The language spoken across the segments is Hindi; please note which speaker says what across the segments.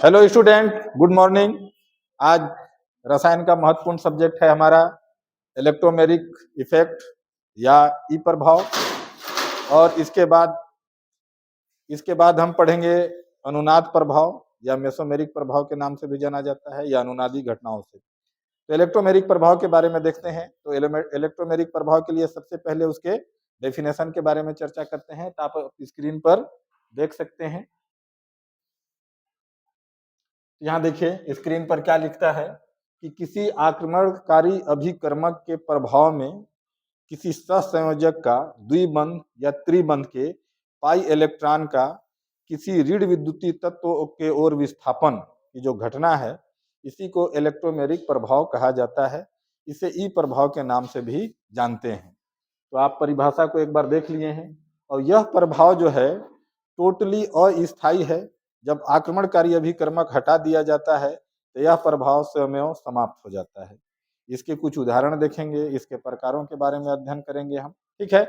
Speaker 1: Hello student, good morning. आज रसायन का महत्वपूर्ण सब्जेक्ट है हमारा इलेक्ट्रोमेरिक इफेक्ट या ई प्रभाव। और इसके बाद हम पढ़ेंगे अनुनाद प्रभाव या मेसोमेरिक प्रभाव के नाम से भी जाना जाता है, या अनुनादी घटनाओं से। तो इलेक्ट्रोमेरिक प्रभाव के बारे में देखते हैं। तो इलेक्ट्रोमेरिक प्रभाव के लिए सबसे पहले उसके डेफिनेशन के बारे में चर्चा करते हैं। तो आप स्क्रीन पर देख सकते हैं। यहाँ देखिए स्क्रीन पर क्या लिखता है कि किसी आक्रमणकारी अभिकर्मक के प्रभाव में किसी सहसंयोजक का द्विबंध या त्रिबंध के पाई इलेक्ट्रॉन का किसी ऋण विद्युतीय तत्व के ओर विस्थापन की जो घटना है, इसी को इलेक्ट्रोमेरिक प्रभाव कहा जाता है। इसे ई प्रभाव के नाम से भी जानते हैं। तो आप परिभाषा को एक बार देख लिए हैं। और यह प्रभाव जो है टोटली अस्थायी है। जब आक्रमणकारी अभिकर्मक हटा दिया जाता है तो यह प्रभाव स्वयं समाप्त हो जाता है। इसके कुछ उदाहरण देखेंगे, इसके प्रकारों के बारे में अध्ययन करेंगे हम। ठीक है।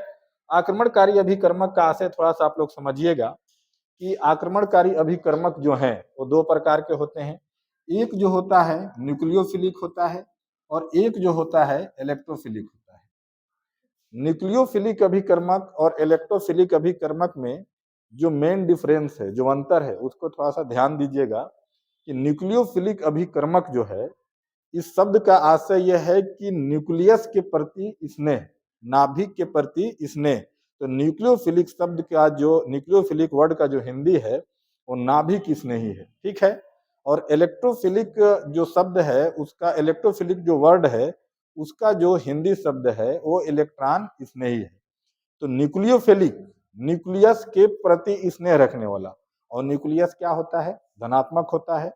Speaker 1: आक्रमणकारी अभिकर्मक का आशय थोड़ा सा आप लोग समझिएगा कि आक्रमणकारी अभिकर्मक जो हैं वो दो प्रकार के होते हैं। एक जो होता है न्यूक्लियोफिलिक होता है और एक जो होता है इलेक्ट्रोफिलिक होता है। न्यूक्लियोफिलिक अभिकर्मक और इलेक्ट्रोफिलिक अभिकर्मक में जो मेन डिफरेंस है, जो अंतर है, उसको थोड़ा सा ध्यान दीजिएगा कि न्यूक्लियोफिलिक अभिकर्मक जो है, इस शब्द का आशय यह है कि न्यूक्लियस के प्रति स्नेह, नाभिक के प्रति स्नेह। तो न्यूक्लियोफिलिक शब्द का जो न्यूक्लियोफिलिक वर्ड का जो हिंदी है वो नाभिक स्नेही है। ठीक है। और इलेक्ट्रोफिलिक जो शब्द है उसका, इलेक्ट्रोफिलिक जो वर्ड है उसका जो हिंदी शब्द है वो इलेक्ट्रॉन स्नेही है। तो न्यूक्लियोफिलिक न्यूक्लियस के प्रति स्नेह रखने वाला, और न्यूक्लियस क्या होता है? धनात्मक होता है।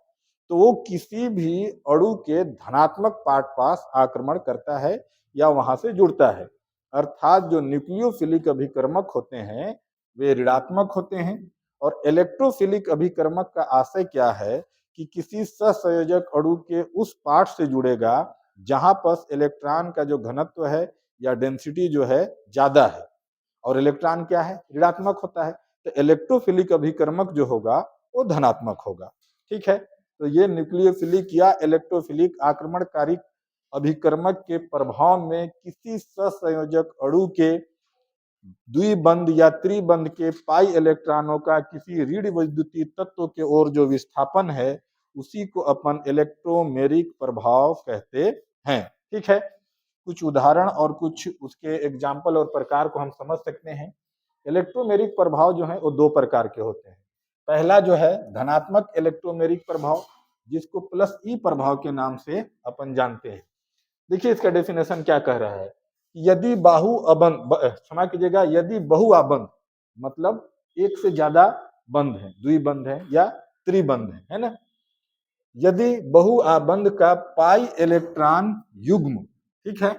Speaker 1: तो वो किसी भी अणु के धनात्मक पार्ट पास आक्रमण करता है या वहां से जुड़ता है। अर्थात जो न्यूक्लियोफिलिक अभिकर्मक होते हैं वे ऋणात्मक होते हैं। और इलेक्ट्रोफिलिक अभिकर्मक का आशय क्या है कि किसी सहसंयोजक अणु के उस पार्ट से जुड़ेगा जहां पर इलेक्ट्रॉन का जो घनत्व है या डेंसिटी जो है ज्यादा है, और इलेक्ट्रॉन क्या है? ऋणात्मक होता है। तो इलेक्ट्रोफिलिक अभिकर्मक जो होगा वो धनात्मक होगा। ठीक है। तो ये न्यूक्लियोफिलिक या इलेक्ट्रोफिलिक आक्रमणकारी अभिकर्मक के प्रभाव में किसी सहसंयोजक अणु के द्विबंध या त्रिबंध के पाई इलेक्ट्रॉनों का किसी ऋण विद्युतीय तत्व के ओर जो विस्थापन है, उसी को अपन इलेक्ट्रोमेरिक प्रभाव कहते हैं। ठीक है। कुछ उदाहरण और कुछ उसके एग्जाम्पल और प्रकार को हम समझ सकते हैं। इलेक्ट्रोमेरिक प्रभाव जो है वो दो प्रकार के होते हैं। पहला जो है धनात्मक इलेक्ट्रोमेरिक प्रभाव, जिसको प्लस ई प्रभाव के नाम से अपन जानते हैं। देखिए इसका डेफिनेशन क्या कह रहा है। यदि बाहु अबंध, क्षमा कीजिएगा, यदि बहु आबंध मतलब एक से ज्यादा बंध है, द्विबंध है या त्रिबंध है ना। यदि बहु आबंध का पाई इलेक्ट्रॉन युग्म, ठीक है,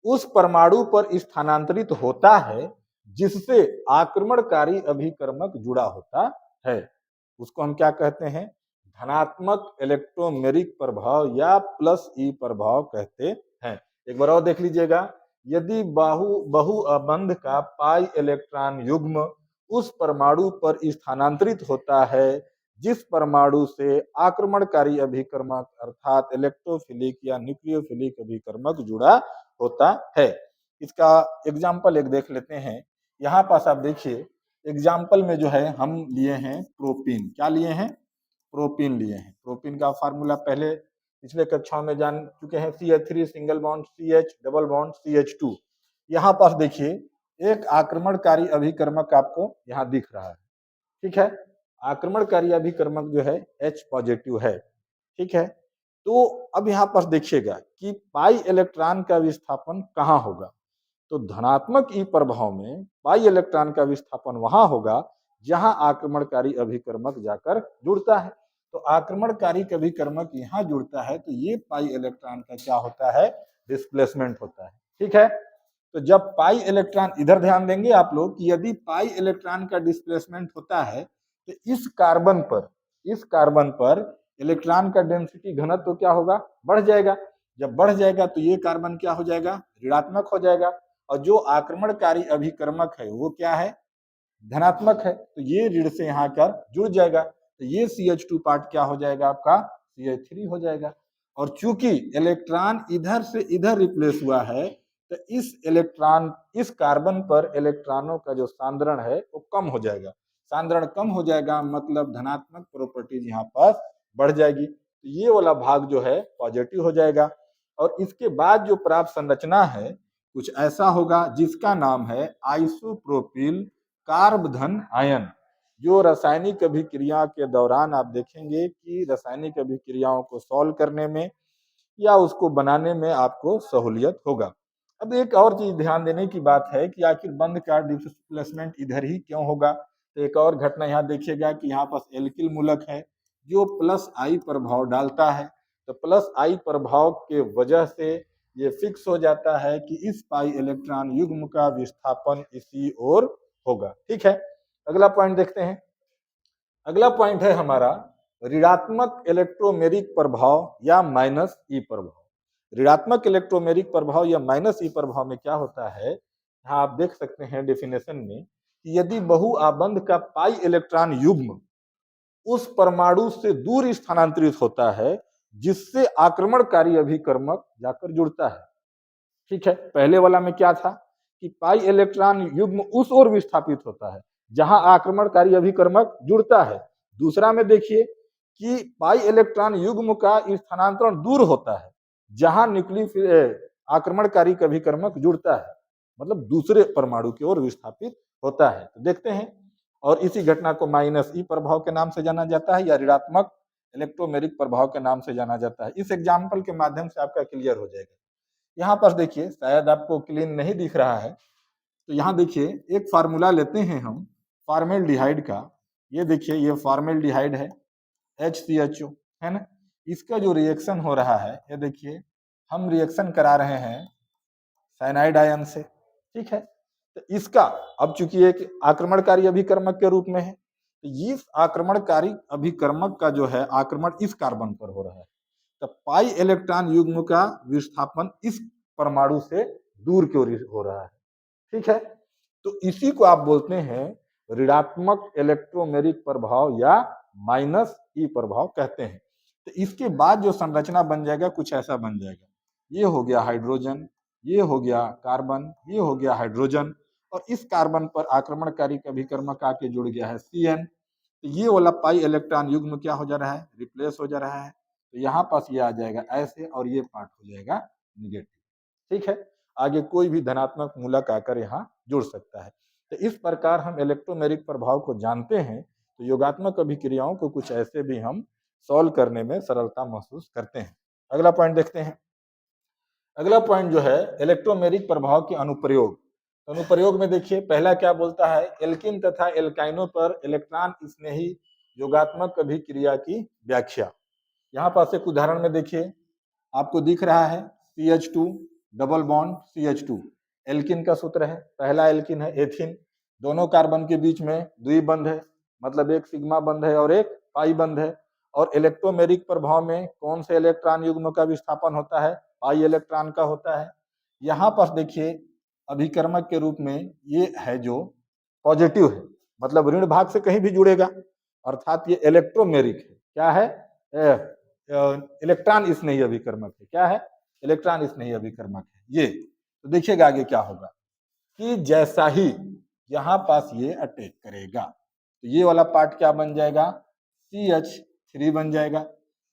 Speaker 1: उस परमाणु पर स्थानांतरित होता है जिससे आक्रमणकारी अभिकर्मक जुड़ा होता है, उसको हम क्या कहते हैं? धनात्मक इलेक्ट्रोमेरिक प्रभाव या प्लस ई प्रभाव कहते हैं। एक बार और देख लीजिएगा। यदि बहु अबंध का पाई इलेक्ट्रॉन युग्म उस परमाणु पर स्थानांतरित होता है जिस परमाणु से आक्रमणकारी अभिकर्मक अर्थात इलेक्ट्रोफिलिक या न्यूक्लियोफिलिक अभिकर्मक जुड़ा होता है। इसका एग्जाम्पल एक देख लेते हैं। यहाँ पास आप देखिए एग्जाम्पल में जो है हम लिए हैं प्रोपीन। क्या लिए हैं? प्रोपीन लिए हैं। प्रोपीन का फार्मूला पहले पिछले कक्षाओं में जान चुके हैं। CH3 single bond CH double bond CH2। यहाँ पास देखिए एक आक्रमणकारी अभिकर्मक आपको यहाँ दिख रहा है। ठीक है। आक्रमणकारी अभिकर्मक जो है H पॉजिटिव है। ठीक है। तो अब यहाँ पर देखिएगा कि पाई इलेक्ट्रॉन का विस्थापन कहाँ होगा। तो धनात्मक ई प्रभाव में पाई इलेक्ट्रॉन का विस्थापन वहां होगा जहां आक्रमणकारी अभिकर्मक जाकर जुड़ता है। तो आक्रमणकारी अभिकर्मक यहाँ जुड़ता है तो ये पाई इलेक्ट्रॉन का क्या होता है? डिस्प्लेसमेंट होता है। ठीक है। तो जब पाई इलेक्ट्रॉन, इधर ध्यान देंगे आप लोग कि यदि पाई इलेक्ट्रॉन का डिस्प्लेसमेंट होता है तो इस कार्बन पर इलेक्ट्रॉन का डेंसिटी घनत्व क्या होगा? बढ़ जाएगा। जब बढ़ जाएगा तो ये कार्बन क्या हो जाएगा? ऋणात्मक हो जाएगा। और जो आक्रमणकारी अभिकर्मक है वो क्या है? धनात्मक है। तो ये ऋण से यहाँ कर जुड़ जाएगा। तो ये CH2 पार्ट क्या हो जाएगा आपका, CH3 हो जाएगा। और चूंकि इलेक्ट्रॉन इधर से इधर रिप्लेस हुआ है, तो इस कार्बन पर इलेक्ट्रॉनों का जो सांद्रण है वो कम हो जाएगा। सांद्रण कम हो जाएगा मतलब धनात्मक प्रॉपर्टीज यहाँ पर बढ़ जाएगी, तो ये वाला भाग जो है पॉजिटिव हो जाएगा। और इसके बाद जो प्राप्त संरचना है कुछ ऐसा होगा जिसका नाम है आइसोप्रोपिल कार्ब धन आयन। जो रासायनिक अभिक्रिया के दौरान आप देखेंगे कि रासायनिक अभिक्रियाओं को सॉल्व करने में या उसको बनाने में आपको सहूलियत होगा। अब एक और चीज ध्यान देने की बात है कि आखिर बंध का डिस्प्लेसमेंट इधर ही क्यों होगा। तो एक और घटना यहाँ देखिएगा कि यहाँ पास एल्किल मूलक है जो प्लस आई प्रभाव डालता है, तो प्लस आई प्रभाव के वजह से ये फिक्स हो जाता है कि इस पाई इलेक्ट्रॉन युग्म का विस्थापन इसी ओर होगा। ठीक है, अगला पॉइंट देखते हैं। अगला पॉइंट है हमारा ऋणात्मक इलेक्ट्रोमेरिक प्रभाव या माइनस ई प्रभाव। ऋणात्मक इलेक्ट्रोमेरिक प्रभाव या माइनस ई प्रभाव में क्या होता है, यहाँ आप देख सकते हैं डेफिनेशन में कि यदि बहु आबंध का पाई इलेक्ट्रॉन युग्म उस परमाणु से दूर स्थानांतरित होता है जिससे आक्रमणकारी अभिकर्मक जाकर जुड़ता है। ठीक है, पहले वाला में क्या था कि पाई इलेक्ट्रॉन युग्म उस ओर विस्थापित होता है जहां आक्रमणकारी अभिकर्मक जुड़ता है। दूसरा में देखिए कि पाई इलेक्ट्रॉन युग्म का स्थानांतरण दूर होता है जहां आक्रमणकारी अभिकर्मक जुड़ता है, मतलब दूसरे परमाणु की ओर विस्थापित होता है। तो देखते हैं, और इसी घटना को माइनस ई प्रभाव के नाम से जाना जाता है या ऋणात्मक इलेक्ट्रोमेरिक प्रभाव के नाम से जाना जाता है। इस एग्जाम्पल के माध्यम से आपका क्लियर हो जाएगा। यहाँ पर देखिए, शायद आपको क्लीन नहीं दिख रहा है, तो यहाँ देखिए एक फार्मूला लेते हैं हम फॉर्मेल्डिहाइड का। ये देखिए, ये फॉर्मेल्डिहाइड है HCHO, है ना। इसका जो रिएक्शन हो रहा है, ये देखिए हम रिएक्शन करा रहे हैं साइनाइड आयन से। ठीक है, तो इसका अब चूंकि एक आक्रमणकारी अभिकर्मक के रूप में है, तो इस आक्रमणकारी अभिकर्मक का जो है आक्रमण इस कार्बन पर हो रहा है, तो पाई इलेक्ट्रॉन युग्म का विस्थापन इस परमाणु से दूर की ओर हो रहा है। ठीक है, तो इसी को आप बोलते हैं ऋणात्मक इलेक्ट्रोमेरिक प्रभाव या माइनस ई प्रभाव कहते हैं। तो इसके बाद जो संरचना बन जाएगा कुछ ऐसा बन जाएगा, ये हो गया हाइड्रोजन, ये हो गया कार्बन, ये हो गया हाइड्रोजन, और इस कार्बन पर आक्रमणकारी अभिकर्मक आके जुड़ गया है CN। तो ये वाला पाई इलेक्ट्रॉन युग्म क्या हो जा रहा है, रिप्लेस हो जा रहा है। तो यहाँ पास ये आ जाएगा ऐसे, और ये पार्ट हो जाएगा निगेटिव। ठीक है, आगे कोई भी धनात्मक मूलक आकर यहाँ जुड़ सकता है। तो इस प्रकार हम इलेक्ट्रोमेरिक प्रभाव को जानते हैं, तो योगात्मक अभिक्रियाओं को कुछ ऐसे भी हम सॉल्व करने में सरलता महसूस करते हैं। अगला पॉइंट देखते हैं। अगला पॉइंट जो है इलेक्ट्रोमेरिक प्रभाव के अनुप्रयोग। तो अनुप्रयोग में देखिए पहला क्या बोलता है, एल्किन तथा एल्काइनों पर इलेक्ट्रॉन स्नेही योगात्मक अभिक्रिया की व्याख्या। यहाँ पास एक उदाहरण में देखिए, आपको दिख रहा है CH2 double bond CH2 alkene का सूत्र है। पहला एल्किन है एथिन, दोनों कार्बन के बीच में द्विबंध है, मतलब एक सिग्मा बंध है और एक पाई बंध है। और इलेक्ट्रोमेरिक प्रभाव में कौन से इलेक्ट्रॉन युग्म का विस्थापन होता है, पाई इलेक्ट्रॉन का होता है। यहाँ पर देखिए अभिकर्मक के रूप में ये है जो पॉजिटिव है, मतलब ऋण भाग से कहीं भी जुड़ेगा, अर्थात ये इलेक्ट्रोमेरिक है। क्या है, इलेक्ट्रॉन स्नेही अभिकर्मक है। क्या है, इलेक्ट्रॉन स्नेही अभिकर्मक है ये। तो देखिएगा आगे क्या होगा कि जैसा ही यहाँ पास ये अटैक करेगा, तो ये वाला पार्ट क्या बन जाएगा, CH3 बन जाएगा।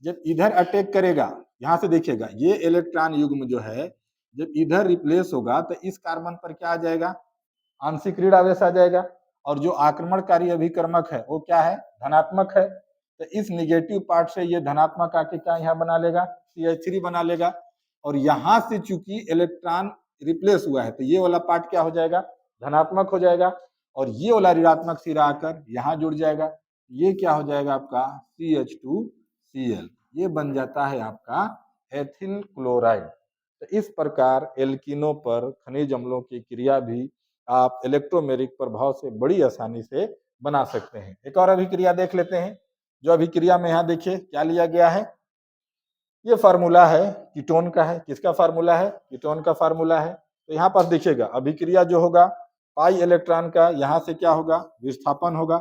Speaker 1: जब इधर अटैक करेगा, यहाँ से देखिएगा ये इलेक्ट्रॉन युग्म जो है जब इधर रिप्लेस होगा तो इस कार्बन पर क्या आ जाएगा, आंशिक ऋण आवेश आ जाएगा। और जो आक्रमणकारी अभिकर्मक है वो क्या है, धनात्मक है। तो इस निगेटिव पार्ट से ये धनात्मक आके क्या यहाँ बना लेगा, CH3 बना लेगा। और यहाँ से चूंकि इलेक्ट्रॉन रिप्लेस हुआ है तो ये वाला पार्ट क्या हो जाएगा, धनात्मक हो जाएगा। और ये वाला ऋणात्मक सिरा आकर यहाँ जुड़ जाएगा, ये क्या हो जाएगा आपका CH2Cl, ये बन जाता है आपका एथिल क्लोराइड। तो इस प्रकार एल्किनों पर खनिज अम्लों की क्रिया भी आप इलेक्ट्रोमेरिक प्रभाव से बड़ी आसानी से बना सकते हैं। एक और अभिक्रिया देख लेते हैं। जो अभिक्रिया में यहाँ देखिए क्या लिया गया है, ये फार्मूला है कीटोन का है। किसका फार्मूला है, कीटोन का फार्मूला है। तो यहाँ पर देखिएगा अभिक्रिया जो होगा पाई इलेक्ट्रॉन का यहाँ से क्या होगा, विस्थापन होगा।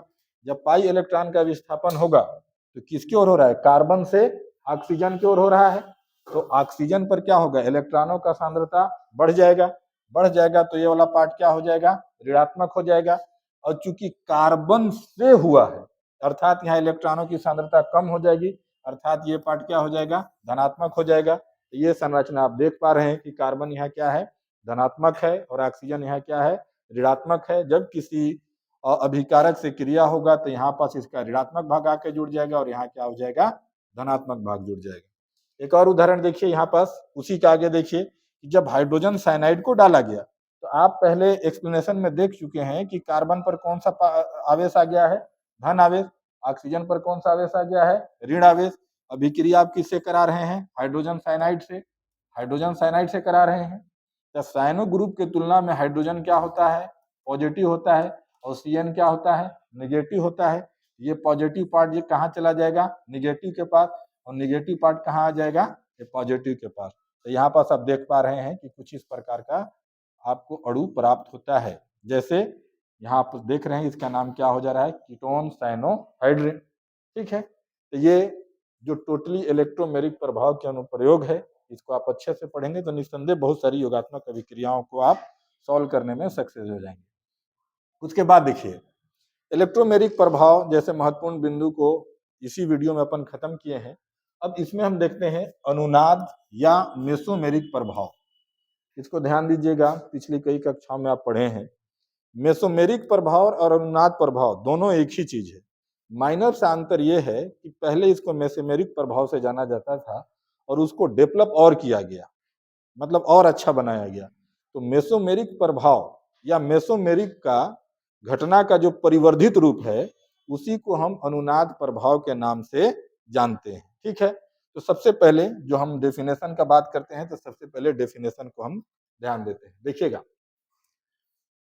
Speaker 1: जब पाई इलेक्ट्रॉन का विस्थापन होगा तो किसकी ओर हो रहा है, कार्बन से ऑक्सीजन की ओर हो रहा है। तो ऑक्सीजन पर क्या होगा, इलेक्ट्रॉनों का सांद्रता बढ़ जाएगा, बढ़ जाएगा तो ये वाला पार्ट क्या हो जाएगा, ऋणात्मक हो जाएगा। और चूंकि कार्बन से हुआ है अर्थात यहाँ इलेक्ट्रॉनों की सांद्रता कम हो जाएगी, अर्थात ये पार्ट क्या हो जाएगा, धनात्मक हो जाएगा। तो ये संरचना आप देख पा रहे हैं कि कार्बन यहाँ क्या है, धनात्मक है, और ऑक्सीजन यहाँ क्या है, ऋणात्मक है। जब किसी अभिकारक से क्रिया होगा तो यहाँ पास इसका ऋणात्मक भाग आके जुड़ जाएगा और यहाँ क्या हो जाएगा, धनात्मक भाग जुड़ जाएगा। एक और उदाहरण देखिए यहाँ पास, उसी के आगे देखिए कि जब हाइड्रोजन साइनाइड को डाला गया तो आप पहले एक्सप्लेनेशन में देख चुके हैं कि कार्बन पर कौन सा आवेश आ गया है, धन आवेश, ऑक्सीजन पर कौन सा आवेश आ गया है, ऋण आवेश। अभिक्रिया आप किससे करा रहे हैं, हाइड्रोजन साइनाइड से, हाइड्रोजन साइनाइड से करा रहे हैं। तो साइनो ग्रुप की तुलना में हाइड्रोजन क्या होता है, पॉजिटिव होता है, और CN क्या होता है, निगेटिव होता है। ये पॉजिटिव पार्ट ये कहाँ चला जाएगा, निगेटिव के पास, और निगेटिव पार्ट कहाँ आ जाएगा, ये पॉजिटिव के पास। तो यहाँ पास आप देख पा रहे हैं कि कुछ इस प्रकार का आपको अणु प्राप्त होता है। जैसे यहाँ आप देख रहे हैं इसका नाम क्या हो जा रहा है, कीटोन साइनोहाइड्रिन। ठीक है, तो ये जो टोटली इलेक्ट्रोमेरिक प्रभाव के अनुप्रयोग है, इसको आप अच्छे से पढ़ेंगे तो निस्संदेह बहुत सारी योगात्मक अभिक्रियाओं को आप सॉल्व करने में सक्सेस हो जाएंगे। उसके बाद देखिए इलेक्ट्रोमेरिक प्रभाव जैसे महत्वपूर्ण बिंदु को इसी वीडियो में अपन खत्म किए हैं। अब इसमें हम देखते हैं अनुनाद या मेसोमेरिक प्रभाव। इसको ध्यान दीजिएगा, पिछली कई कक्षाओं में आप पढ़े हैं। मेसोमेरिक प्रभाव और अनुनाद प्रभाव दोनों एक ही चीज है। माइनर सा अंतर यह है कि पहले इसको मेसोमेरिक प्रभाव से जाना जाता था और उसको डेवलप और किया गया, मतलब और अच्छा बनाया गया। तो मेसोमेरिक प्रभाव या मेसोमेरिक का घटना का जो परिवर्धित रूप है उसी को हम अनुनाद प्रभाव के नाम से जानते हैं। ठीक है, तो सबसे पहले जो हम डेफिनेशन का बात करते हैं तो सबसे पहले डेफिनेशन को हम ध्यान देते हैं। देखिएगा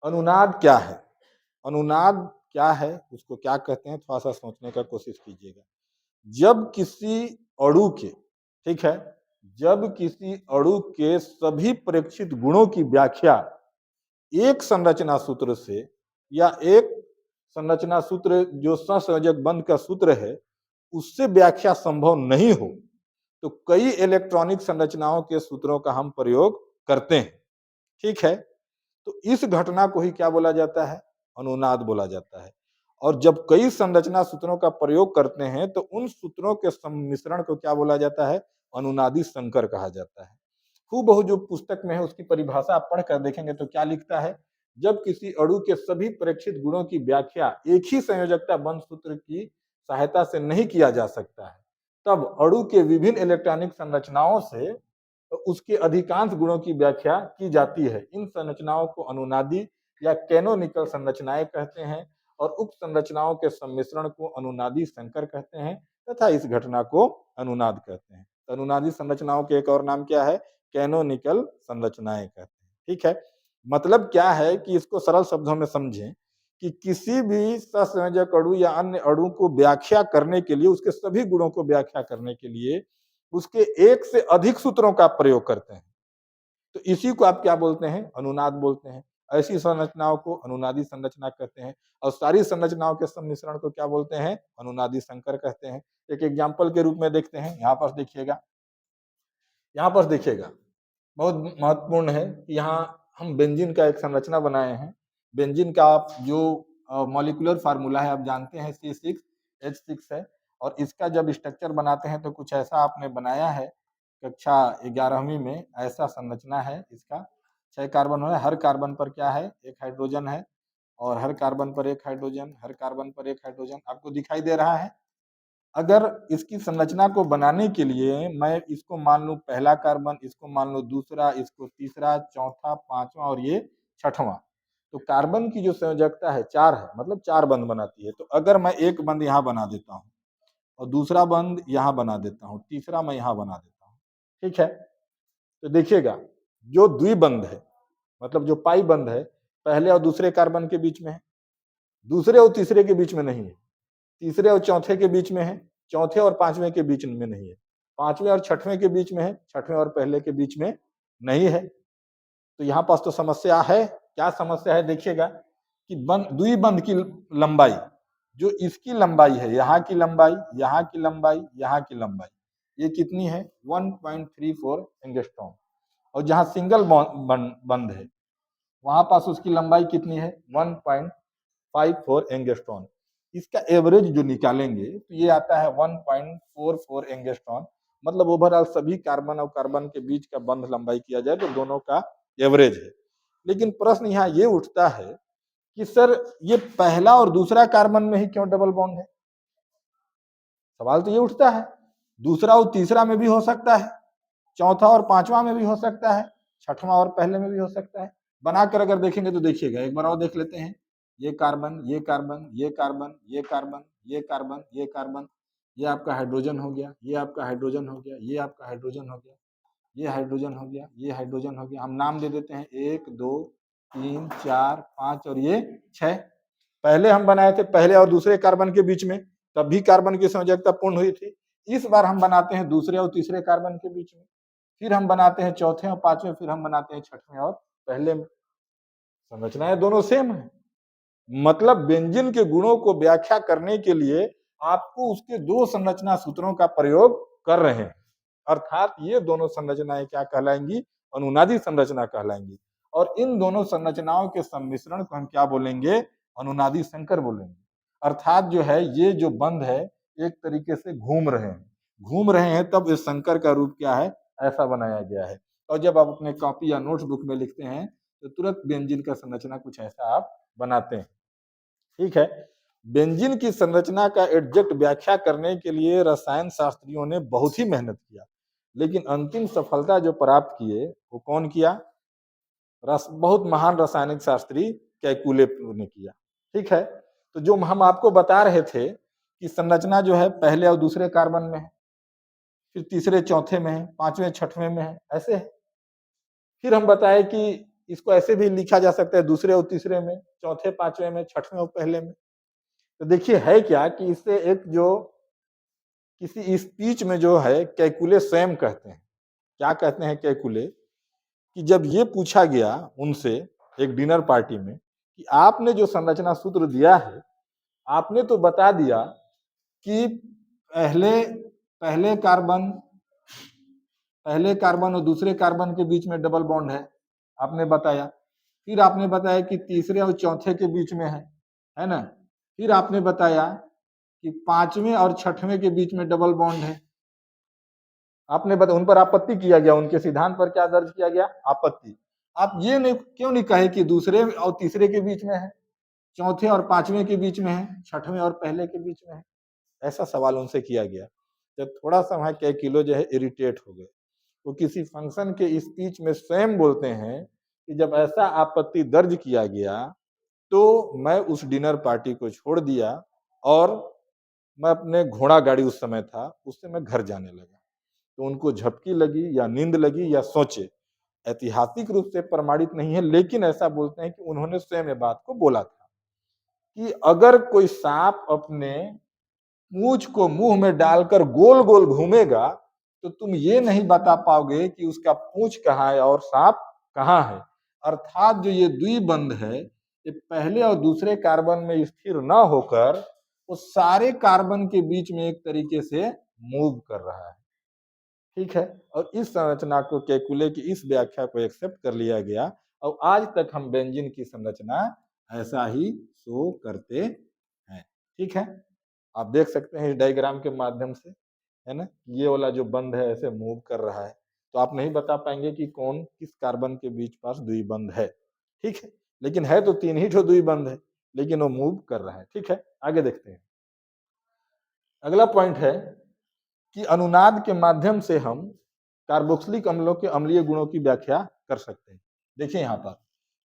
Speaker 1: अनुनाद क्या है, अनुनाद क्या है, उसको क्या कहते हैं, थोड़ा सा सोचने का कोशिश कीजिएगा। जब किसी अणु के, ठीक है, जब किसी अणु के सभी प्रेक्षित गुणों की व्याख्या एक संरचना सूत्र से या एक संरचना सूत्र जो सहसंयोजक बंध का सूत्र है उससे व्याख्या संभव नहीं हो तो कई इलेक्ट्रॉनिक संरचनाओं के सूत्रों का हम प्रयोग करते हैं। ठीक है, तो इस घटना को ही क्या बोला जाता है, अनुनाद बोला जाता है। और जब कई संरचना सूत्रों का प्रयोग करते हैं तो उन सूत्रों के सम्मिश्रण को क्या बोला जाता है, अनुनादी संकर कहा जाता है। हूबहू जो पुस्तक में है उसकी परिभाषा आप पढ़कर देखेंगे तो क्या लिखता है, जब किसी अणु के सभी प्रेक्षित गुणों की व्याख्या एक ही संयोजकता बंध सूत्र की सहायता से नहीं किया जा सकता है तब अणु के विभिन्न इलेक्ट्रॉनिक संरचनाओं से उसके अधिकांश गुणों की व्याख्या की जाती है। इन संरचनाओं को अनुनादी या कैनोनिकल संरचनाएं कहते हैं और उक्त संरचनाओं के सम्मिश्रण को अनुनादी संकर कहते हैं तथा इस घटना को अनुनाद कहते हैं। तो अनुनादी संरचनाओं के एक और नाम क्या है, कैनोनिकल संरचनाएं कहते हैं। ठीक है, मतलब क्या है कि इसको सरल शब्दों में समझें कि किसी भी सहसंयोजक अणु या अन्य अणु को व्याख्या करने के लिए, उसके सभी गुणों को व्याख्या करने के लिए उसके एक से अधिक सूत्रों का प्रयोग करते हैं। तो इसी को आप क्या बोलते हैं, अनुनाद बोलते हैं। ऐसी संरचनाओं को अनुनादी संरचना कहते हैं और सारी संरचनाओं के सम्मिश्रण को क्या बोलते हैं, अनुनादी संकर कहते हैं। एक एग्जाम्पल के रूप में देखते हैं, यहाँ पर देखिएगा, यहाँ पर देखिएगा बहुत महत्वपूर्ण है कि यहाँ हम बेंजीन का एक संरचना बनाए हैं। बेंजीन का आप जो मॉलिक्यूलर फार्मूला है आप जानते हैं C6H6 है और इसका जब स्ट्रक्चर बनाते हैं तो कुछ ऐसा आपने बनाया है, कक्षा 11वीं में ऐसा संरचना है इसका। 6 कार्बन है, हर कार्बन पर क्या है, एक हाइड्रोजन है और हर कार्बन पर एक हाइड्रोजन, हर कार्बन पर एक हाइड्रोजन, आपको दिखाई दे रहा है। अगर इसकी संरचना को बनाने के लिए मैं इसको मान लूं पहला कार्बन, इसको मान लूं दूसरा, इसको तीसरा, चौथा, पांचवा और ये छठवां, तो कार्बन की जो संयोजकता है 4 है, मतलब 4 बंध बनाती है। तो अगर मैं एक बंध यहाँ बना देता हूँ और दूसरा बंध यहाँ बना देता हूँ, तीसरा मैं यहाँ बना देता हूँ, ठीक है, तो देखिएगा जो द्विबंध है, मतलब जो पाई बंध है, पहले और दूसरे कार्बन के बीच में है, दूसरे और तीसरे के बीच में नहीं है, तीसरे और चौथे के बीच में है, चौथे और पांचवें के बीच में नहीं है, पांचवें और छठवें के बीच में है, छठवें और पहले के बीच में नहीं है। तो यहाँ पास तो समस्या है। क्या समस्या है, देखिएगा कि द्विबंध की लंबाई, जो इसकी लंबाई है, यहाँ की लंबाई, यहाँ की लंबाई, यहाँ की लंबाई, ये कितनी है 1.34 एंगस्ट्रॉम। और जहाँ सिंगल बंद है वहां पास उसकी लंबाई कितनी है 1.54 एंगस्ट्रॉन। इसका एवरेज जो निकालेंगे तो ये आता है 1.44 एंगस्ट्रॉन। मतलब ओवरऑल सभी कार्बन और कार्बन के बीच का बंध लंबाई किया जाए तो दोनों का एवरेज है। लेकिन प्रश्न यहाँ ये उठता है कि सर ये पहला और दूसरा कार्बन में ही क्यों डबल बॉन्ड है? सवाल तो ये उठता है। दूसरा और तीसरा में भी हो सकता है, चौथा और पांचवा में भी हो सकता है, छठवां और पहले में भी हो सकता है। बनाकर अगर देखेंगे तो देखिएगा, एक बार और देख लेते हैं। ये कार्बन, ये कार्बन, ये कार्बन, ये कार्बन, ये कार्बन, ये कार्बन, ये आपका हाइड्रोजन हो गया, ये आपका हाइड्रोजन हो गया, ये आपका हाइड्रोजन हो गया, ये हाइड्रोजन हो गया, ये हाइड्रोजन हो गया। हम नाम दे देते हैं 1 2 3 4 5 और ये 6। पहले हम बनाए थे पहले और दूसरे कार्बन के बीच में, तब भी कार्बन की संयोजकता पूर्ण हुई थी। इस बार हम बनाते हैं दूसरे और तीसरे कार्बन के बीच में, फिर हम बनाते हैं चौथे और पांचवें, फिर हम बनाते हैं छठवें और पहले में। संरचनाएं दोनों सेम है। मतलब बेंजीन के गुणों को व्याख्या करने के लिए आपको उसके दो संरचना सूत्रों का प्रयोग कर रहे हैं। अर्थात ये दोनों संरचनाएं क्या कहलाएंगी? अनुनादी संरचना कहलाएंगी। और इन दोनों संरचनाओं के सम्मिश्रण को हम क्या बोलेंगे? अनुनादी संकर बोलेंगे। अर्थात जो है ये जो बंध है एक तरीके से घूम रहे हैं, तब इस संकर का रूप क्या है? ऐसा बनाया गया है। और जब आप अपने कॉपी या नोटबुक में लिखते हैं तो तुरंत बेंजीन का संरचना कुछ ऐसा आप बनाते हैं। ठीक है। बेंजीन की संरचना का एग्जैक्ट व्याख्या करने के लिए रसायन शास्त्रियों ने बहुत ही मेहनत किया, लेकिन अंतिम सफलता जो प्राप्त किए वो कौन किया? बहुत महान रासायनिक शास्त्री कैकुले ने किया। ठीक है। तो जो हम आपको बता रहे थे कि संरचना जो है पहले और दूसरे कार्बन में है, फिर तीसरे चौथे में है, पांचवें छठवें में है, ऐसे है। फिर हम बताए कि इसको ऐसे भी लिखा जा सकता है दूसरे और तीसरे में, चौथे पांचवें में, छठवें और पहले में। तो देखिए है क्या कि इससे एक जो किसी स्पीच में जो है कैकुले स्वयं कहते हैं। क्या कहते हैं कैकुले? कि जब ये पूछा गया उनसे एक डिनर पार्टी में कि आपने जो संरचना सूत्र दिया है, आपने तो बता दिया कि पहले पहले कार्बन पहले कार्बन और दूसरे कार्बन के बीच में डबल बॉन्ड है, आपने बताया। फिर आपने बताया कि तीसरे और चौथे के बीच में है ना? फिर आपने बताया कि पांचवें और छठवें के बीच में डबल बॉन्ड है। आपने बता, उन पर आपत्ति किया गया, उनके सिद्धांत पर क्या दर्ज किया गया? आपत्ति। आप ये नहीं क्यों नहीं कहे कि दूसरे और तीसरे के बीच में है, चौथे और पांचवें के बीच में है, छठवें और पहले के बीच में है? ऐसा सवाल उनसे किया गया। जब थोड़ा सा वहां कैकुलो जो है इरिटेट हो गए। वो किसी फंक्शन के स्पीच में स्वयं बोलते हैं कि जब ऐसा आपत्ति दर्ज किया गया तो मैं उस डिनर पार्टी को छोड़ दिया और मैं अपने घोड़ा गाड़ी उस समय था उससे मैं घर जाने लगा। तो उनको झपकी लगी या नींद लगी या सोचे, ऐतिहासिक रूप से प्रमाणित नहीं है, लेकिन ऐसा बोलते हैं कि उन्होंने स्वयं ये बात को बोला था कि अगर कोई सांप अपने पूंछ को मुंह में डालकर गोल गोल घूमेगा तो तुम ये नहीं बता पाओगे कि उसका पूंछ कहाँ है और सांप कहाँ है। अर्थात जो ये द्विबंध है ये पहले और दूसरे कार्बन में स्थिर न होकर वो सारे कार्बन के बीच में एक तरीके से मूव कर रहा है। ठीक है। और इस संरचना को कैकुले की इस व्याख्या को एक्सेप्ट कर लिया गया और आज तक हम बेंजीन की संरचना ऐसा ही शो करते हैं। ठीक है। आप देख सकते हैं इस डायग्राम के माध्यम से, है ना? ये वाला जो बंध है ऐसे मूव कर रहा है, तो आप नहीं बता पाएंगे कि कौन किस कार्बन के बीच पास द्विबंध है। ठीक है। लेकिन है तो तीन ही ठो द्विबंध है, लेकिन वो मूव कर रहा है। ठीक है। आगे देखते हैं। अगला पॉइंट है कि अनुनाद के माध्यम से हम कार्बोक्सिलिक अम्लों के अम्लीय गुणों की व्याख्या कर सकते हैं। देखिए यहाँ पर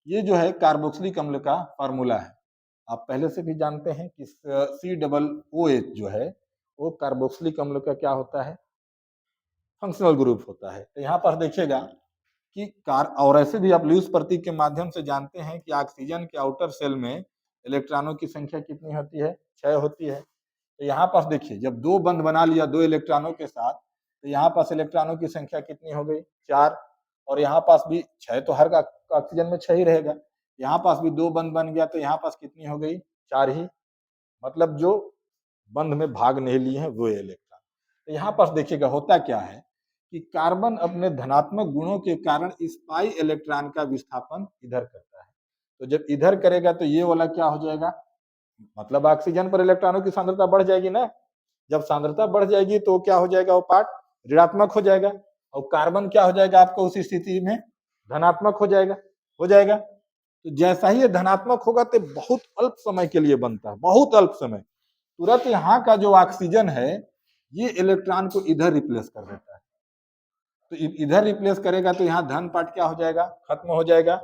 Speaker 1: ये जो है कार्बोक्सिलिक अम्ल का फॉर्मूला है। आप पहले से भी जानते हैं कि COOH जो है वो कार्बोक्सिलिक अम्ल का क्या होता है? फंक्शनल ग्रुप होता है। तो यहाँ पर देखिएगा कि और ऐसे भी आप ल्यूइस प्रतीक के माध्यम से जानते हैं कि ऑक्सीजन के आउटर सेल में इलेक्ट्रॉनों की संख्या कितनी होती है? 6 होती है। तो यहाँ पास देखिए जब दो बंध बना लिया दो इलेक्ट्रॉनों के साथ, तो यहाँ पास इलेक्ट्रॉनों की संख्या कितनी हो गई? 4। और यहाँ पास भी 6, तो हर का ऑक्सीजन में 6 ही रहेगा। यहाँ पास भी दो बंध बन गया तो यहाँ पास कितनी हो गई? 4 ही। मतलब जो बंध में भाग नहीं लिए हैं वो इलेक्ट्रॉन। तो यहाँ पर देखिएगा होता क्या है कि कार्बन अपने धनात्मक गुणों के कारण इस पाई इलेक्ट्रॉन का विस्थापन इधर करता है। तो जब इधर करेगा तो ये वाला क्या हो जाएगा, मतलब ऑक्सीजन पर इलेक्ट्रॉनों की सांद्रता बढ़ जाएगी ना। जब सांद्रता बढ़ जाएगी तो क्या हो जाएगा, वो पार्ट ऋणात्मक हो जाएगा और कार्बन क्या हो जाएगा आपको उस स्थिति में धनात्मक हो जाएगा। तो जैसा ही ये धनात्मक होगा तो बहुत अल्प समय के लिए बनता है, बहुत अल्प समय। तुरंत यहाँ का जो ऑक्सीजन है ये इलेक्ट्रॉन को इधर रिप्लेस कर देता है। तो इधर रिप्लेस करेगा तो यहाँ धन पार्ट क्या हो जाएगा, खत्म हो जाएगा।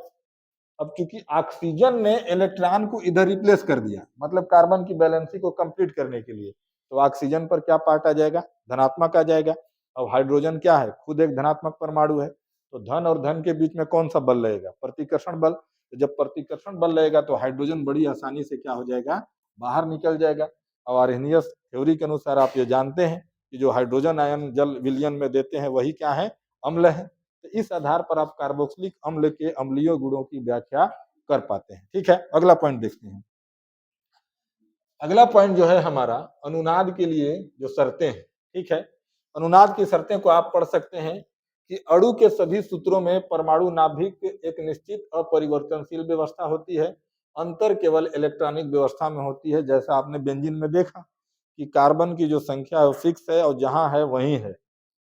Speaker 1: अब चूंकि ऑक्सीजन ने इलेक्ट्रॉन को इधर रिप्लेस कर दिया, मतलब कार्बन की बैलेंसी को कंप्लीट करने के लिए, तो ऑक्सीजन पर क्या पार्ट आ जाएगा, धनात्मक आ जाएगा। अब हाइड्रोजन क्या है, खुद एक धनात्मक परमाणु है, तो धन और धन के बीच में कौन सा बल लगेगा, प्रतिकर्षण बल। तो जब प्रतिकर्षण बल लगेगा तो हाइड्रोजन बड़ी आसानी से क्या हो जाएगा, बाहर निकल जाएगा। और आर्हेनियस थ्योरी के अनुसार आप ये जानते हैं कि जो हाइड्रोजन आयन जल विलयन में देते हैं वही क्या है, अम्ल है। तो इस आधार पर आप कार्बोक्सिलिक अम्ल के अम्लीय गुणों की व्याख्या कर पाते हैं। ठीक है, अगला पॉइंट देखते हैं। अगला पॉइंट जो है हमारा अनुनाद के लिए जो शर्तें हैं। ठीक है, अनुनाद की शर्तें को आप पढ़ सकते हैं कि अणु के सभी सूत्रों में परमाणु नाभिक एक निश्चित अपरिवर्तनशील व्यवस्था होती है, अंतर केवल इलेक्ट्रॉनिक व्यवस्था में होती है। जैसा आपने बेंजीन में देखा कि कार्बन की जो संख्या है वो फिक्स है और जहां है वहीं है।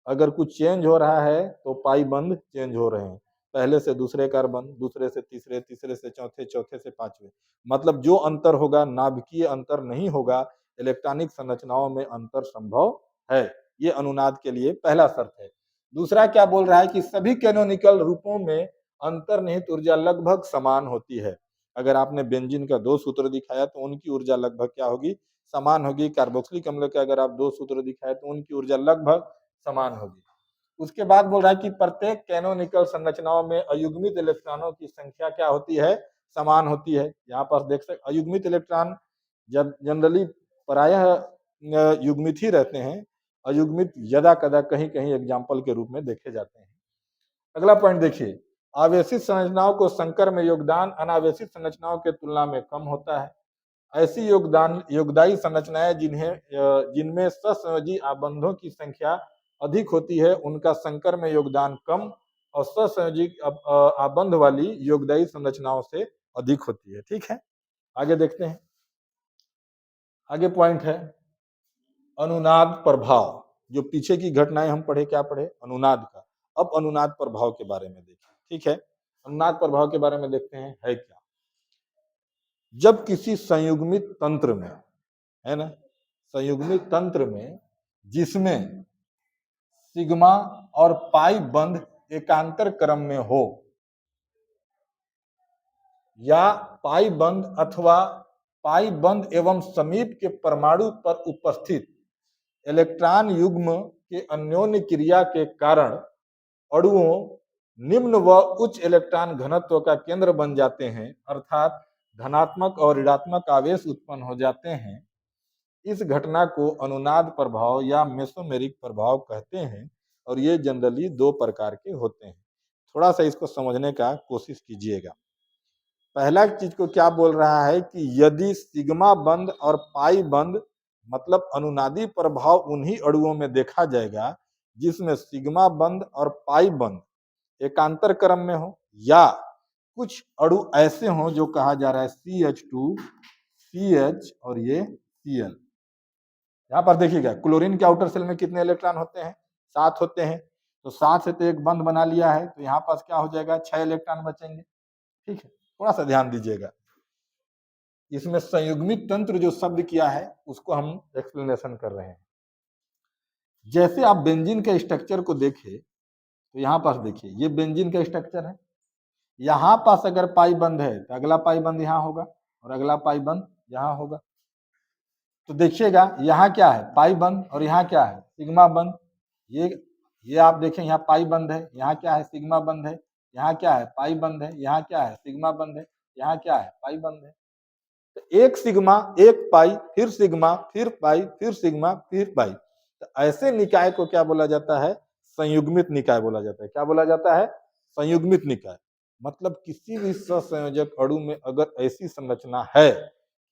Speaker 1: अगर कुछ चेंज हो रहा है तो पाई बंद चेंज हो रहे हैं, पहले से दूसरे कार्बन, दूसरे से तीसरे, तीसरे से चौथे, चौथे से पांचवे। मतलब जो अंतर होगा नाभिकीय अंतर नहीं होगा, इलेक्ट्रॉनिक संरचनाओं में अंतर संभव है। ये अनुनाद के लिए पहला शर्त है। दूसरा क्या बोल रहा है कि सभी कैनोनिकल रूपों में अंतर्निहित ऊर्जा लगभग समान होती है। अगर आपने बेंजीन का 2 सूत्र दिखाया तो उनकी ऊर्जा लगभग क्या होगी, समान होगी। कार्बोक्सिलिक अम्ल के अगर आप 2 सूत्र दिखाए तो उनकी ऊर्जा लगभग समान होगी। उसके बाद बोल रहा है कि प्रत्येक कैनोनिकल संरचनाओं में अयुग्मित इलेक्ट्रॉनों की संख्या क्या होती है, समान होती है। यहाँ पर देख सकते अयुग्मित इलेक्ट्रॉन जब जनरली प्रायः युग्मित ही रहते हैं, अयुग्मित यदा कदा कहीं कहीं एग्जाम्पल के रूप में देखे जाते हैं। अगला पॉइंट देखिए, आवेशित संरचनाओं को संकर में योगदान अनावेशित संरचनाओं के तुलना में कम होता है। ऐसी योगदायी संरचनाएं जिनमें सहसंयोजी आबंधों की संख्या अधिक होती है उनका संकर में योगदान कम और सहसंयोजी आबंध वाली योगदायी संरचनाओं से अधिक होती है। ठीक है, आगे देखते हैं। आगे पॉइंट है अनुनाद प्रभाव। जो पीछे की घटनाएं हम पढ़े, क्या पढ़े, अनुनाद का। अब अनुनाद प्रभाव के बारे में देखें। ठीक है, अनुनाद प्रभाव के बारे में देखते हैं है क्या। जब किसी संयुग्मित तंत्र में, है ना, संयुग्मित तंत्र में जिसमें सिग्मा और पाई बंध एकांतर क्रम में हो या पाई बंध अथवा पाई बंध एवं समीप के परमाणु पर उपस्थित इलेक्ट्रॉन युग्म के अन्योन्य क्रिया के कारण अणुओं निम्न व उच्च इलेक्ट्रॉन घनत्व का केंद्र बन जाते हैं, अर्थात धनात्मक और ऋणात्मक आवेश उत्पन्न हो जाते हैं। इस घटना को अनुनाद प्रभाव या मेसोमेरिक प्रभाव कहते हैं और ये जनरली 2 प्रकार के होते हैं। थोड़ा सा इसको समझने का कोशिश कीजिएगा। पहला चीज को क्या बोल रहा है कि यदि सिग्मा बंध और पाई बंध, मतलब अनुनादी प्रभाव उन्हीं अणुओं में देखा जाएगा जिसमें सिग्मा बंध और पाई बंध एकांतर क्रम में हो, या कुछ अणु ऐसे हों जो कहा जा रहा है CH2 CH और ये Cl। यहाँ पर देखिएगा क्लोरीन के आउटर सेल में कितने इलेक्ट्रॉन होते हैं, 7 होते हैं। तो 7 से तो एक बंध बना लिया है, तो यहाँ पास क्या हो जाएगा, 6 इलेक्ट्रॉन बचेंगे। ठीक है, थोड़ा सा ध्यान दीजिएगा। इसमें संयुग्मित तंत्र जो शब्द किया है उसको हम एक्सप्लेनेशन कर रहे हैं। जैसे आप बेंजीन के स्ट्रक्चर को देखें तो यहाँ पास देखिए ये बेंजीन का स्ट्रक्चर है। यहाँ पास अगर पाई बंध है तो अगला पाई बंध यहाँ होगा और अगला पाई बंध यहाँ होगा। तो देखिएगा यहाँ क्या है, पाई बंध, और यहाँ क्या है, सिग्मा बंध। ये आप देखें यहाँ पाई बंध है, यहाँ क्या है, सिग्मा बंध है। यहाँ क्या है, पाई बंध है। यहाँ क्या है, सिग्मा बंध है। यहाँ क्या है, पाई बंध है। तो एक सिग्मा, एक पाई, फिर सिग्मा, फिर पाई, फिर सिग्मा, फिर पाई। तो ऐसे निकाय को क्या बोला जाता है, संयुग्मित निकाय बोला जाता है। क्या बोला जाता है, संयुग्मित निकाय। मतलब किसी भी सहसंयोजक अणु में अगर ऐसी संरचना है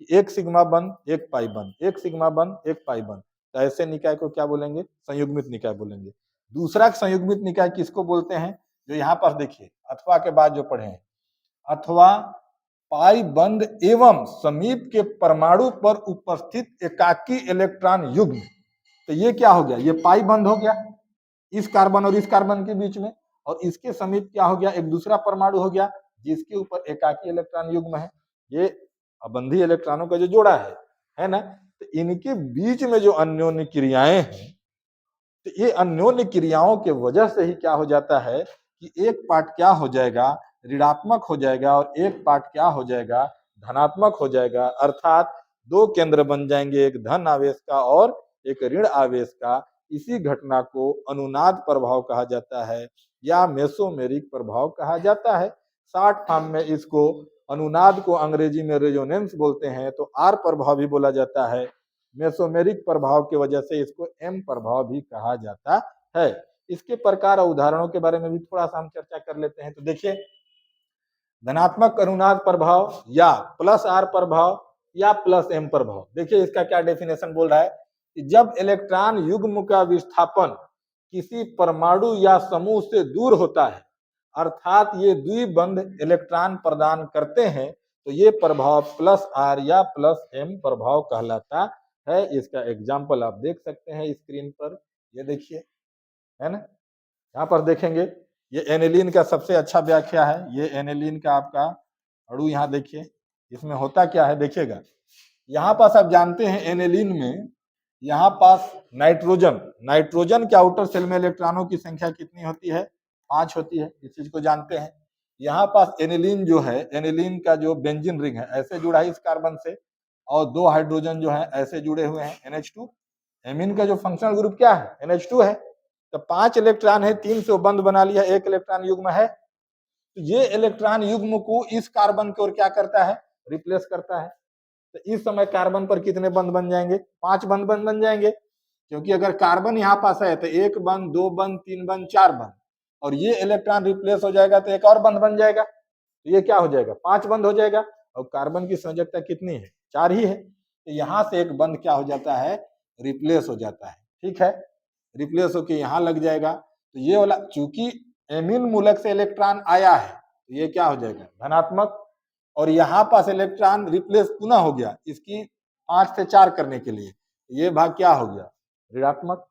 Speaker 1: एक सिग्मा बंध एक पाई बंध, एक सिग्मा बंध एक पाई बंध, तो ऐसे निकाय को क्या बोलेंगे? संयुग्मित निकाय बोलेंगे। दूसरा संयुग्मित निकाय किसको बोलते हैं? जो यहाँ पर देखिए अथवा के बाद जो पढ़े हैं, अथवा पाई बंध एवं समीप के परमाणु पर उपस्थित एकाकी इलेक्ट्रॉन युग्म। तो ये क्या हो गया? ये पाई बंध हो गया इस कार्बन और इस कार्बन के बीच में, और इसके समीप क्या हो गया? एक दूसरा परमाणु हो गया जिसके ऊपर एकाकी इलेक्ट्रॉन युग्म है। ये अबंधी इलेक्ट्रॉनों का जो जोड़ा है ना? तो इनके बीच में जो अन्योन्य क्रियाएं हैं, तो ये अन्योन्य क्रियाओं के वजह से ही क्या हो जाता है कि एक पार्ट क्या हो जाएगा? ऋणात्मक हो जाएगा, और एक पार्ट क्या हो जाएगा? धनात्मक हो जाएगा। अर्थात दो केंद्र बन जाएंगे, एक धन आवेश का और एक ऋण आवेश का। इसी घटना को अनुनाद प्रभाव कहा जाता है या मेसोमेरिक प्रभाव कहा जाता है। शॉर्ट फॉर्म में इसको अनुनाद को अंग्रेजी में रेजोनेंस बोलते हैं, तो आर प्रभाव भी बोला जाता है। मेसोमेरिक प्रभाव की वजह से इसको एम प्रभाव भी कहा जाता है। इसके प्रकार और उदाहरणों के बारे में भी थोड़ा सा हम चर्चा कर लेते हैं। तो देखिए, धनात्मक अनुनाद प्रभाव या प्लस आर प्रभाव या प्लस एम प्रभाव। देखिए इसका क्या डेफिनेशन बोल रहा है कि जब इलेक्ट्रॉन युग्म का विस्थापन किसी परमाणु या समूह से दूर होता है, अर्थात ये द्विबंध इलेक्ट्रॉन प्रदान करते हैं, तो ये प्रभाव प्लस आर या प्लस एम प्रभाव कहलाता है। इसका एग्जाम्पल आप देख सकते हैं स्क्रीन पर, ये देखिए, है ना? यहाँ पर देखेंगे, ये एनिलीन का सबसे अच्छा व्याख्या है। ये एनिलीन का आपका अणु यहाँ देखिए, इसमें होता क्या है देखिएगा। यहाँ पास आप जानते हैं एनिलीन में यहाँ पास नाइट्रोजन के आउटर सेल में इलेक्ट्रॉनों की संख्या कितनी होती है? 5 होती है। इस चीज को जानते हैं। यहाँ पास एनिलीन जो है, एनिलीन का जो बेंजीन रिंग है ऐसे जुड़ा है इस कार्बन से, और 2 हाइड्रोजन जो है ऐसे जुड़े हुए हैं NH2। एमीन का जो फंक्शनल ग्रुप क्या है? NH2 है। तो 5 इलेक्ट्रॉन है, 3 से बंध बना लिया, 1 इलेक्ट्रॉन युग्म है। तो ये इलेक्ट्रॉन युग्म को इस कार्बन की ओर क्या करता है? रिप्लेस करता है। तो इस समय कार्बन पर कितने बंध बन जाएंगे? 5 बंध बन जाएंगे, क्योंकि अगर कार्बन यहाँ पास है तो 1 बंध, 2 बंध, 3 बंध, 4 बंध, और ये इलेक्ट्रॉन रिप्लेस हो जाएगा तो एक और बंध बन जाएगा, तो ये क्या हो जाएगा? 5 बंध हो जाएगा। और कार्बन की संयोजकता कितनी है? 4 ही है। तो यहाँ से एक बंध क्या हो जाता है? रिप्लेस हो जाता है। ठीक है, रिप्लेस होके यहाँ लग जाएगा। तो ये वाला, चूंकि एमीन मूलक से इलेक्ट्रॉन आया है, तो ये क्या हो जाएगा? धनात्मक। और यहाँ पास इलेक्ट्रॉन रिप्लेस पुनः हो गया इसकी 5 से 4 करने के लिए, ये भाग क्या हो गया? ऋणात्मक।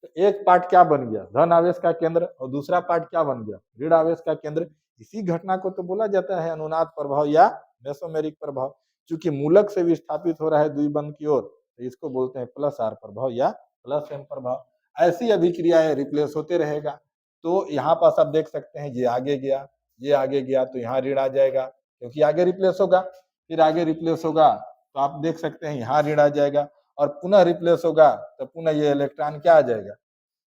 Speaker 1: तो एक पार्ट क्या बन गया? धन आवेश का केंद्र, और दूसरा पार्ट क्या बन गया? ऋण आवेश का केंद्र। इसी घटना को तो बोला जाता है अनुनाद प्रभाव या मेसोमेरिक प्रभाव। चूंकि मूलक से विस्थापित हो रहा है द्विबंध की ओर, तो इसको बोलते हैं प्लस आर प्रभाव या प्लस एम प्रभाव। ऐसी अभिक्रियाएं रिप्लेस होते रहेगा। तो यहाँ पास आप देख सकते हैं, ये आगे गया, ये आगे गया, तो यहाँ ऋण आ जाएगा, क्योंकि आगे रिप्लेस होगा। फिर आगे रिप्लेस होगा तो आप देख सकते हैं यहाँ ऋण आ जाएगा, और पुनः रिप्लेस होगा तो पुनः ये इलेक्ट्रॉन क्या आ जाएगा?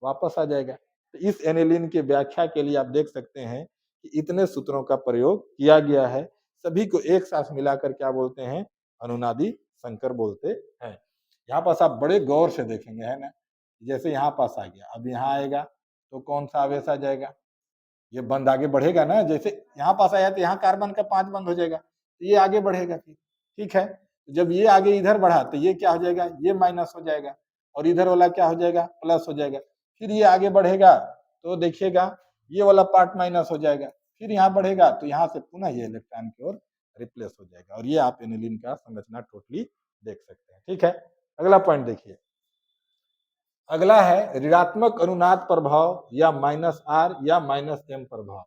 Speaker 1: वापस आ जाएगा। तो इस एनिलीन की व्याख्या के लिए आप देख सकते हैं कि इतने सूत्रों का प्रयोग किया गया है। सभी को एक साथ मिलाकर क्या बोलते हैं? अनुनादी संकर बोलते हैं। यहाँ पास आप बड़े गौर से देखेंगे, है ना? जैसे यहाँ पास आ गया, अब यहाँ आएगा तो कौन सा आवेश आ जाएगा? ये बंद आगे बढ़ेगा ना। जैसे यहाँ पास आया तो यहाँ कार्बन का 5 बंद हो जाएगा, तो ये आगे बढ़ेगा फिर। ठीक है, जब ये आगे इधर बढ़ा तो ये क्या हो जाएगा? ये माइनस हो जाएगा, और इधर वाला क्या हो जाएगा? प्लस हो जाएगा। फिर ये आगे बढ़ेगा तो देखिएगा ये वाला पार्ट माइनस हो जाएगा, फिर यहाँ बढ़ेगा तो यहाँ से पुनः ये इलेक्ट्रॉन की ओर रिप्लेस हो जाएगा। और ये आप एनिलीन का संरचना टोटली देख सकते हैं। ठीक है, अगला पॉइंट देखिए। अगला है ऋणात्मक अनुनाद प्रभाव या माइनस आर या माइनस एम प्रभाव।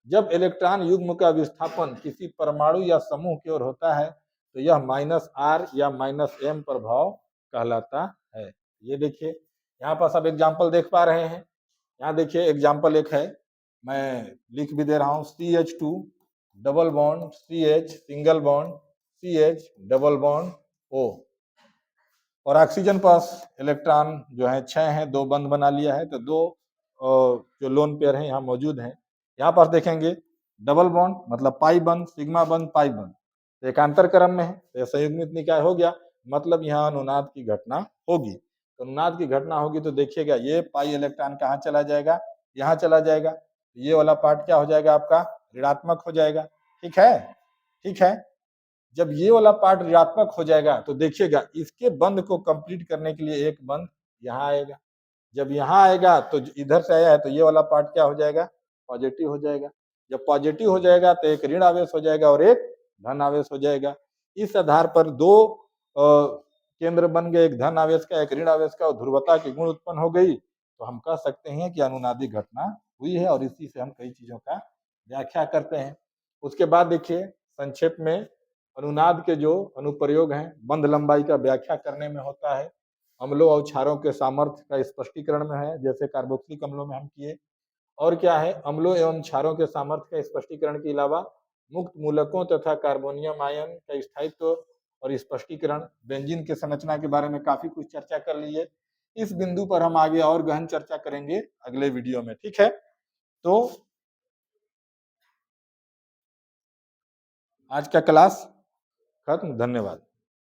Speaker 1: जब इलेक्ट्रॉन युग्म का विस्थापन किसी परमाणु या समूह की ओर होता है, तो यह माइनस आर या माइनस एम प्रभाव कहलाता है। ये देखिए, यहाँ पास आप एग्जाम्पल देख पा रहे हैं। यहाँ देखिए एग्जाम्पल एक है, मैं लिख भी दे रहा हूँ। CH2 double bond CH single bond CH double bond O, और ऑक्सीजन पास इलेक्ट्रॉन जो है 6 हैं, 2 बंध बना लिया है, तो 2 जो लोन पेयर हैं यहाँ मौजूद हैं। यहाँ पर देखेंगे डबल बॉन्ड मतलब पाई बंध, सिग्मा बंध, पाई बंध, तो एकांतर क्रम में है, तो संयुग्मित निकाय हो गया। मतलब यहाँ अनुनाद की घटना होगी। तो अनुनाद की घटना होगी तो देखिएगा ये पाई इलेक्ट्रॉन कहाँ चला जाएगा? यहाँ चला जाएगा। ये वाला पार्ट क्या हो जाएगा? आपका ऋणात्मक हो जाएगा। ठीक है, ठीक है। जब ये वाला पार्ट ऋणात्मक हो जाएगा तो देखिएगा इसके बंध को कंप्लीट करने के लिए एक बंध यहाँ आएगा, जब यहाँ आएगा तो इधर से आया है तो ये वाला पार्ट क्या हो जाएगा, पॉजिटिव हो जाएगा। जब पॉजिटिव हो जाएगा तो एक ऋण आवेश हो जाएगा और एक धन आवेश हो जाएगा। इस आधार पर दो केंद्र बन गए, एक धन आवेश का एक ऋण आवेश का, और ध्रुवता की गुण उत्पन्न हो गई, तो हम कह सकते हैं कि अनुनादी घटना हुई है और इसी से हम कई चीजों का व्याख्या करते हैं। उसके बाद देखिए संक्षेप में अनुनाद के जो अनुप्रयोग हैं बंध लंबाई का व्याख्या करने में होता है, अम्लों और क्षारों के सामर्थ्य का स्पष्टीकरण में है, जैसे कार्बोक्सिलिक अम्लों में हम किए। और क्या है, अम्लों एवं क्षारों के सामर्थ्य का स्पष्टीकरण के अलावा मुक्त मूलकों तथा कार्बोनियम आयन का स्थायित्व और स्पष्टीकरण, बेंजीन के संरचना के बारे में काफी कुछ चर्चा कर ली है। इस बिंदु पर हम आगे और गहन चर्चा करेंगे अगले वीडियो में, ठीक है। तो आज का क्लास खत्म, धन्यवाद।